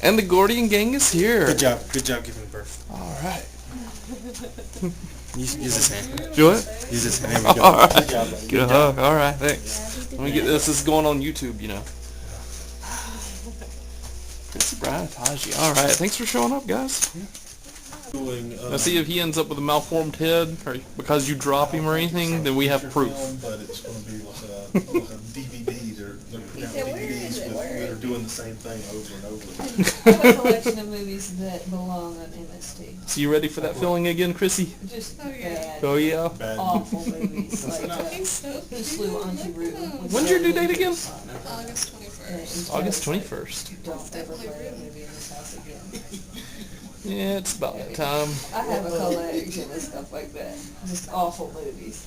And the Gordian gang is here. Good job giving birth. All right. Use this hand. Do it? Use this hand. There we go. All right. Good job, buddy. Good job. All right, thanks. Let me get this. This is going on YouTube, you know. Good surprise, Taji. All right, thanks for showing up, guys. Let's see if he ends up with a malformed head, or because you drop him or anything, then we have proof. But it's going to be like a DVD. They're putting out DVDs that are doing the same thing over and over. I have a collection of movies that belong on MST. So you ready for that feeling again, Chrissy? Just bad, Oh yeah. awful movies like Who Slew Auntie Roo. When's your due date again? August 21st. August 21st. Don't ever play that movie in this house again. Yeah, it's about that time. I have a collection of stuff like that. Just awful movies.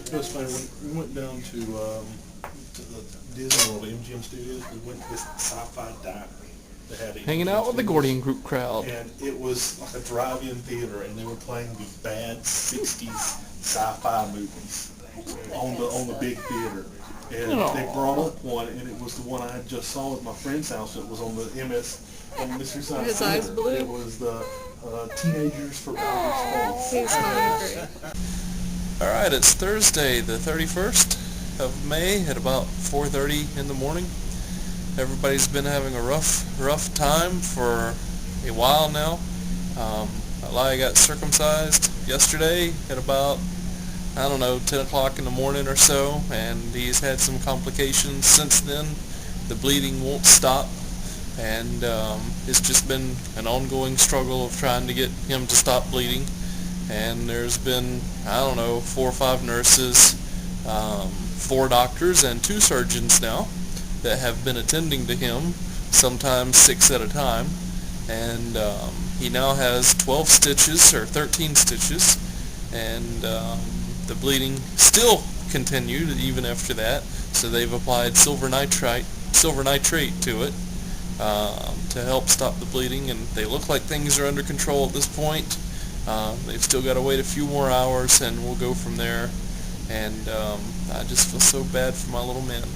It was funny when we went down to the Disney World, MGM Studios. We went to this sci-fi diner that had Hanging out with the Gordian Group crowd. and it was like a drive-in theater, and they were playing the bad '60s sci-fi movies on the big theater. And they brought up one, and it was the one I had just saw at my friend's house. It was on the Mystery Science His eyes Theater. blue. It was the Teenagers for Outer Space. He's hungry. All right, it's Thursday, the 31st of May at about 4:30 in the morning. Everybody's been having a rough time for a while now. Eliah got circumcised yesterday at about, 10 o'clock in the morning or so, and he's had some complications since then. The bleeding won't stop, and it's just been an ongoing struggle of trying to get him to stop bleeding. And there's been, 4 or 5 nurses, 4 doctors, and 2 surgeons now that have been attending to him, sometimes 6 at a time. And he now has 12 stitches, or 13 stitches, and the bleeding still continued even after that. So they've applied silver nitrate to it to help stop the bleeding, and they look like things are under control at this point. They've still got to wait a few more hours, and we'll go from there. And I just feel so bad for my little man.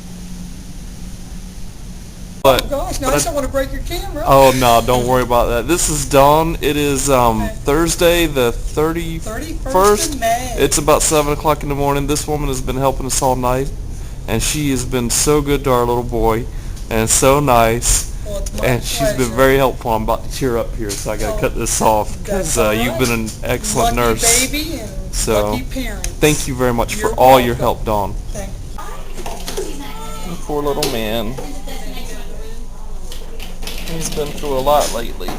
But, Gosh, no, I just don't want to break your camera. oh no, don't worry about that. This is dawn. It is Thursday the 31st of May. It's about 7 o'clock in the morning. This woman has been helping us all night, and she has been so good to our little boy, and so nice. Well, it's my And she's been pleasure. very helpful. I'm about to tear up here, so I got to cut this off because That's all you've been an excellent lucky nurse. baby and So, lucky parents. Thank you very much for You're all your welcome. help, Dawn. Thank you. Poor little man. He's been through a lot lately.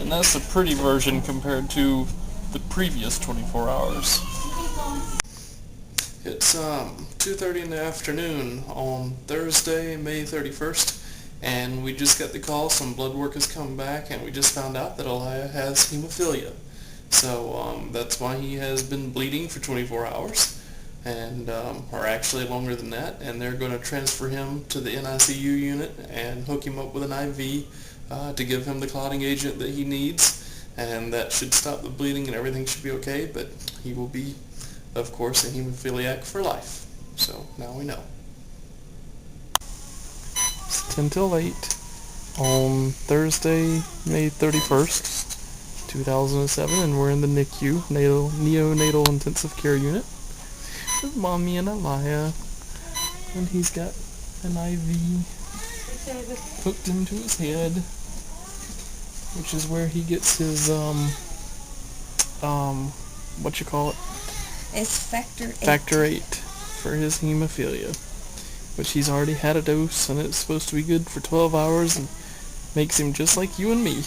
And that's a pretty version compared to the previous 24 hours. It's 2:30 in the afternoon on Thursday, May 31st. And we just got the call, some blood work has come back, and we just found out that Eliah has hemophilia. So that's why he has been bleeding for 24 hours, and or actually longer than that. And they're going to transfer him to the NICU unit and hook him up with an IV to give him the clotting agent that he needs. And that should stop the bleeding, and everything should be okay. But he will be, of course, a hemophiliac for life. So now we know. 10 till 8 on Thursday, May 31st, 2007, and we're in the NICU, neonatal intensive care unit, with Mommy and Eliah, and he's got an IV hooked into his head, which is where he gets his, It's factor 8. Factor 8 for his hemophilia, which he's already had a dose, and it's supposed to be good for 12 hours and makes him just like you and me.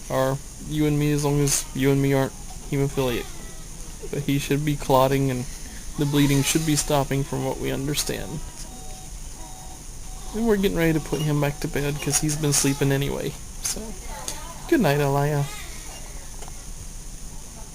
Or you and me, as long as you and me aren't hemophiliac. But he should be clotting, and the bleeding should be stopping from what we understand. And we're getting ready to put him back to bed because he's been sleeping anyway. So, good night, Eliah.